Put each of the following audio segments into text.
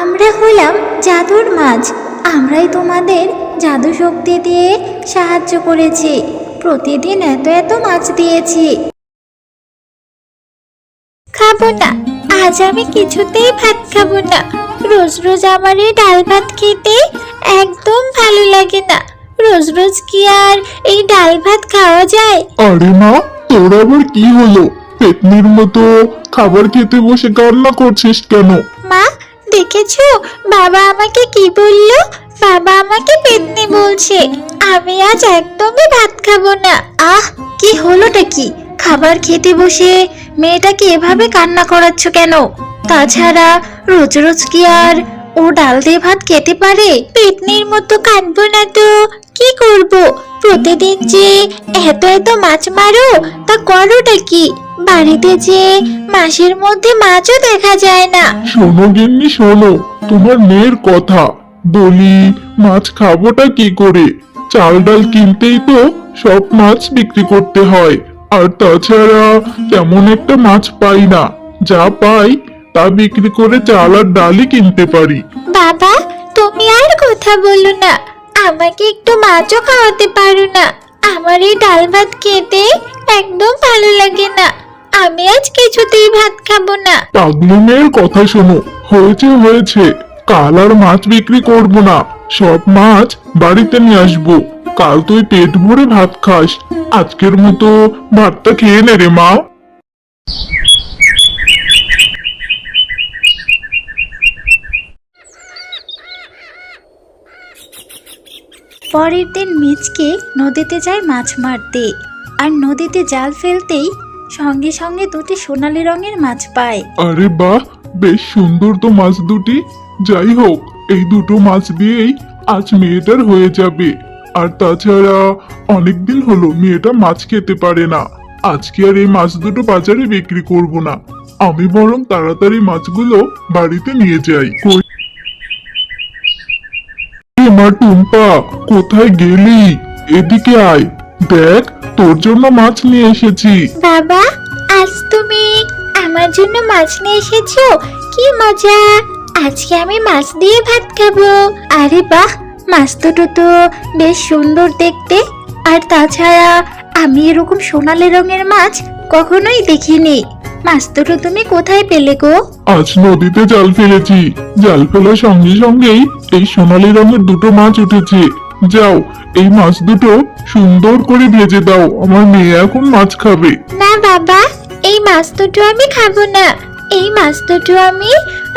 আমরা হলাম জাদুর মাছ। আমরাই তোমাদের জাদু শক্তি দিয়ে সাহায্য করেছি। প্রতিদিন এত এত মাছ দিয়েছি। খাবো না, আজ আমি কিছুতেই ভাত খাবো না। রোজ রোজ আমার এই ডাল ভাত খেতে একদম ভালো লাগে না। রোজ রোজ কি আর এই ডাল ভাত খাওয়া যায়? আরে মা, তোর আবার কি হলো? পেতনির মতো খাবার খেতে বসে কান্না করছিস কেন? মা, দেখেছো বাবা আমাকে কি বললো? বাবা আমাকে পেতনি বলছে। আমি আজ একদমই ভাত খাবো না। আহ, কি হলোটা কি? খাবার খেতে বসে মেয়েটাকে এভাবে কান্না করাচ্ছ কেন? তাছাড়া রোজ রোজ কি আর ও ডাল দিয়ে ভাত খেতে পারে? পেতনির মতো কাঁদবো না তো কি করব? প্রতিদিন যে এত এত মাছ মারো, তা করোটা কি? বাড়িতে যে মাসের মধ্যে মাছও দেখা যায় না। শোনো গিন্নি শোনো, তোমার মেয়ের কথা। বলি, মাছ খাবোটা কি করে? চাল ডাল কিনতেই তো সব মাছ বিক্রি করতে হয়। আর তাছাড়া তেমন একটা মাছ পাই না। যা পাই তা বিক্রি করে চাল আর ডালই কিনতে পারি। বাবা, তুমি আর কথা বলো না। আমাকে একটু মাছও খাওয়াতে পারো না? আমার এই ডাল ভাত খেতে একদম ভালো লাগে না। আমি আজ কিছুতেই ভাত খাবো না। পাগলি মেয়ের কথা শোনো। হয়েছে হয়েছে, কাল আর মাছ বিক্রি করব না। সব মাছ বাড়িতে নিয়ে আসবো। কাল তুই পেট ভরে ভাত খাস। আজকের মতো ভাতটা খেয়ে নে রে মা। পরের দিন মিচকে নদীতে যায় মাছ মারতে। আর নদীতে জাল ফেলতেই সঙ্গে সঙ্গে দুটি সোনালী রঙের মাছ পায়। আরে বাহ, বেশ সুন্দর তো মাছ দুটি। যাই হোক, এই দুটো মাছ দিয়েই আজ মেয়েটার হয়ে যাবে। আর তাছাড়া অনেকদিন হলো মেয়েটা মাছ খেতে পারে না। আজকে আর এই মাছ দুটো বাজারে বিক্রি করব না। আমি বরং তাড়াতাড়ি মাছগুলো বাড়িতে নিয়ে যাই। এ মা টুম্পা, কোথায় গেলি? এদিকে আয়, দেখ তোর জন্য মাছ নিয়ে এসেছি। বাবা, আজ তুমি আমার জন্য মাছ নিয়ে এসেছো? কি মজা! আজকে আমি মাছ দিয়ে ভাত খাবো। আরে বাহ, মাছ দুটো তো বেশ সুন্দর দেখতে। আর তাছাড়া আমি এরকম সোনালী রঙের মাছ কখনোই দেখিনি। মাছ দুটো তুমি কোথায় পেলে গো? আজ নদীতে জাল ফেলেছি। জাল ফেলার সঙ্গে সঙ্গেই এই সোনালী রঙের দুটো মাছ উঠেছে। যাও, এই মাছ দুটো সুন্দর করে ভেজে দাও। আমার মেয়ে এখন মাছ খাবে। না বাবা, এই মাছ দুটো আমি খাবো না। এই মাছ দুটো আমি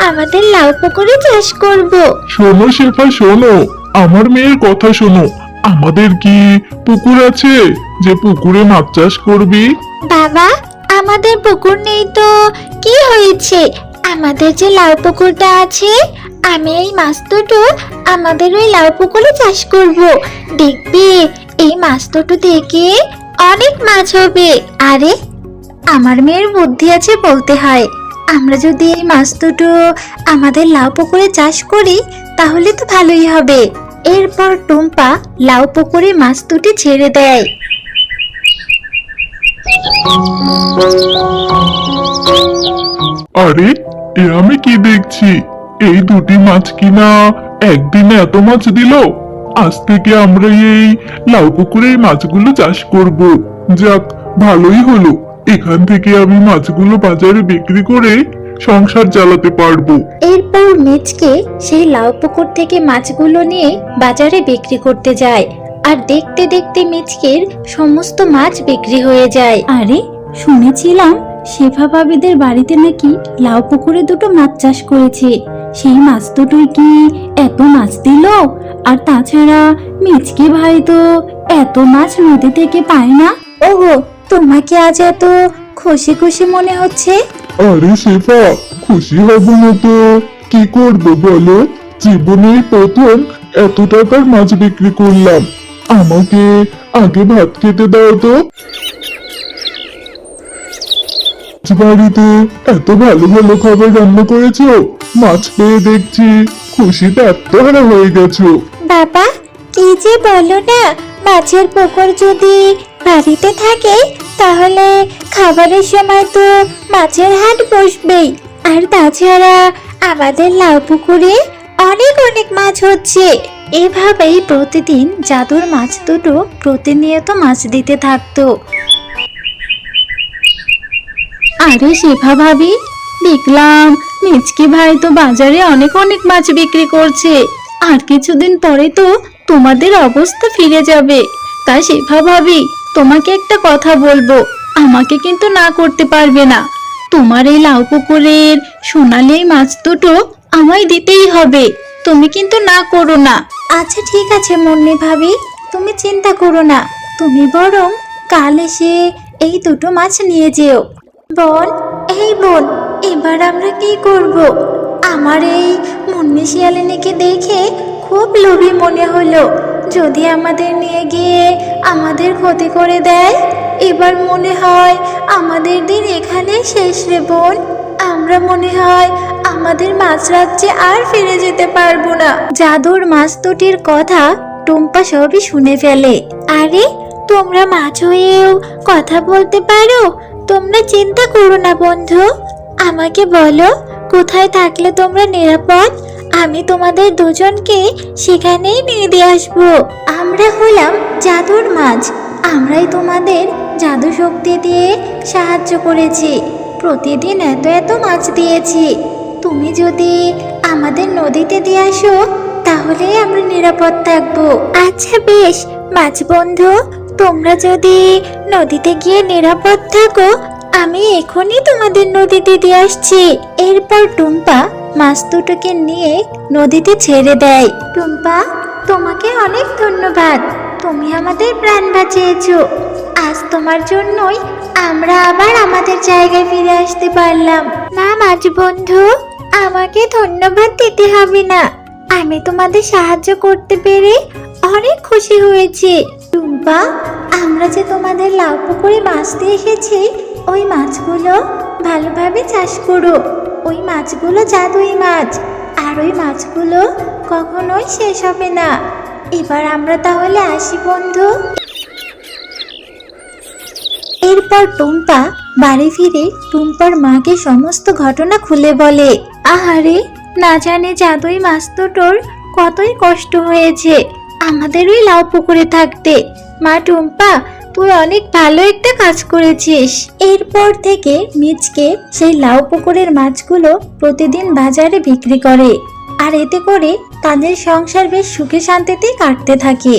আমাদের লাউ পুকুরে চাষ করব। শোনো শেফা শোনো, আমার মেয়ের কথা শোনো। আমাদের কি পুকুর আছে যে পুকুরে মাছ চাষ করবি? বাবা, আমাদের পুকুর নেই তো কি হয়েছে? আমাদের যে লাউ পুকুরটা আছে, আমি এই মাছ দুটো আমাদের ওই লাউ পুকুরে চাষ করব। দেখবি এই মাছ দুটো থেকে অনেক মাছ হবে। আরে, আমার মেয়ের বুদ্ধি আছে বলতে হয়। আমরা যদি এই মাছ দুটো আমাদের লাউ পুকুরে চাষ করি তাহলে তো ভালোই হবে। এরপর টুম্পা লাউ পুকুরে মাছ দুটি ছেড়ে দেয়। আরে, এ আমি কি দেখছি? এই দুটি মাছ কিনা একদিনে এত মাছ দিল। আজ থেকে আমরা এই লাউ পুকুরে এই মাছগুলো চাষ করব। যাক, ভালোই হলো। এখান থেকে আমি মাছগুলো বাজারে বিক্রি করে সংসার চালাতে পারবো। এরপর মিচকে সেই লাউ পুকুর থেকে মাছগুলো নিয়ে বাজারে বিক্রি করতে যায়। আর দেখতে দেখতে মিচকের সমস্ত মাছ বিক্রি হয়ে যায়। আরে, শুনেছিলাম শেফা ভাবিদের বাড়িতে নাকি লাউ পুকুরে দুটো মাছ চাষ করেছে। সেই মাছ দুটোই কি এত মাছ দিল? আর তাছাড়া মিচকে ভাই তো এত মাছ নদী থেকে পায় না। ওগো, তোমাকে আজ এত খুশি খুশি মনে হচ্ছে? আরে শেফা, খুশি হব না তো কি করবো বলো? জীবনের প্রথম এত টাকার মাছ বিক্রি করলাম। আমাকে আগে ভাত খেতে দাও তো। আজ বাড়িতে এত ভালো ভালো খাবার রান্না করেছো, মাছ পেয়ে দেখছি খুশিতে আত্মহারা হয়ে গেছো। বাবা, কি যে বলো না! মাছের পুকুর যদি বাড়িতে থাকে তাহলে খাবারের সময় তো মাছের হাট বসবেই। আর তাছাড়া আমাদের লাউ পুকুরে অনেক অনেক মাছ হচ্ছে। এভাবেই প্রতিদিন জাদুর মাছ দুটো প্রতিনিয়ত মাছ দিতে থাকতো। আরে শেফা ভাবি, দেখলাম মিচকি ভাই তো বাজারে অনেক অনেক মাছ বিক্রি করছে। আর কিছুদিন পরে তো তোমাদের অবস্থা ফিরে যাবে। তাই শেফা ভাবি, তোমাকে একটা কথা বলবো, আমাকে কিন্তু না করতে পারবে না। তোমার এই লাউ পুকুরের সোনালি এই মাছ দুটো আমায় দিতেই হবে। তুমি কিন্তু না করো না। আচ্ছা ঠিক আছে মুন্নি ভাবি, তুমি চিন্তা করো না। তুমি বরং কাল এসে এই দুটো মাছ নিয়ে যেও। বোন, এই বোন, এবার আমরা কি করব? আমার এই মুন্নি শিয়ালিনীকে দেখে খুব লোভী মনে হলো। যদি আমাদের নিয়ে গিয়ে আমাদের ক্ষতি করে দেয়, এবার মনে হয় আমাদের দিন এখানে শেষ রে বোন। আমরা মনে হয় আমাদের মাছ রাজ্যে আর ফিরে যেতে পারবো না। জাদুর মাছ দুটির কথা টুম্পা সবই শুনে ফেলে। আরে তোমরা মাছ হয়েও কথা বলতে পারো? তোমরা চিন্তা করো না বন্ধু, আমাকে বলো কোথায় থাকলে তোমরা নিরাপদ। আমি তোমাদের দুজনকে সেখানেই নিয়ে দিয়ে আসবো। আমরা হলাম জাদুর মাছ, আমরাই তোমাদের জাদু শক্তি দিয়ে সাহায্য করেছি। প্রতিদিন এত এত মাছ দিয়েছি। তুমি যদি আমাদের নদীতে দিয়ে আসো, তাহলেই আমরা নিরাপদ থাকবো। আচ্ছা বেশ মাছ বন্ধু, তোমরা যদি নদীতে গিয়ে নিরাপদ থাকো, আমি এখনই তোমাদের নদীতে দিয়ে আসছি। এরপর টুম্পা মাছ দুটোকে নিয়ে নদীতে ছেড়ে দেয়। টুম্পা, তোমাকে অনেক ধন্যবাদ, তুমি আমাদের প্রাণ বাঁচিয়েছো। আজ তোমার জন্যই আমরা আবার আমাদের জায়গায় ফিরে আসতে পারলাম। না মাছ বন্ধু, আমাকে ধন্যবাদ দিতে হবে না। আমি তোমাদের সাহায্য করতে পেরে অনেক খুশি হয়েছি। টুম্পা, আমরা যে তোমাদের লাউ পুকুরে মাছ দিয়ে এসেছি, ওই মাছগুলো ভালোভাবে চাষ করো। ওই মাছগুলো জাদুই মাছ, আর ওই মাছগুলো কখনোই শেষ হবে না। এবার আমরা তাহলে আসি বন্ধু। এরপর টুম্পা বাড়ি ফিরে টুম্পার মাকে সমস্ত ঘটনা খুলে বলে। আহারে, না জানে জাদুই মাছ দুটোর কতই কষ্ট হয়েছে আমাদের ওই লাউ পুকুরে থাকতে। মা টুম্পা, তুই অনেক ভালো একটা কাজ করেছিস। এরপর থেকে মিচকে সেই লাউ পুকুরের মাছগুলো প্রতিদিন বাজারে বিক্রি করে, আর এতে করে তাদের সংসার বেশ সুখে শান্তিতেই কাটতে থাকে।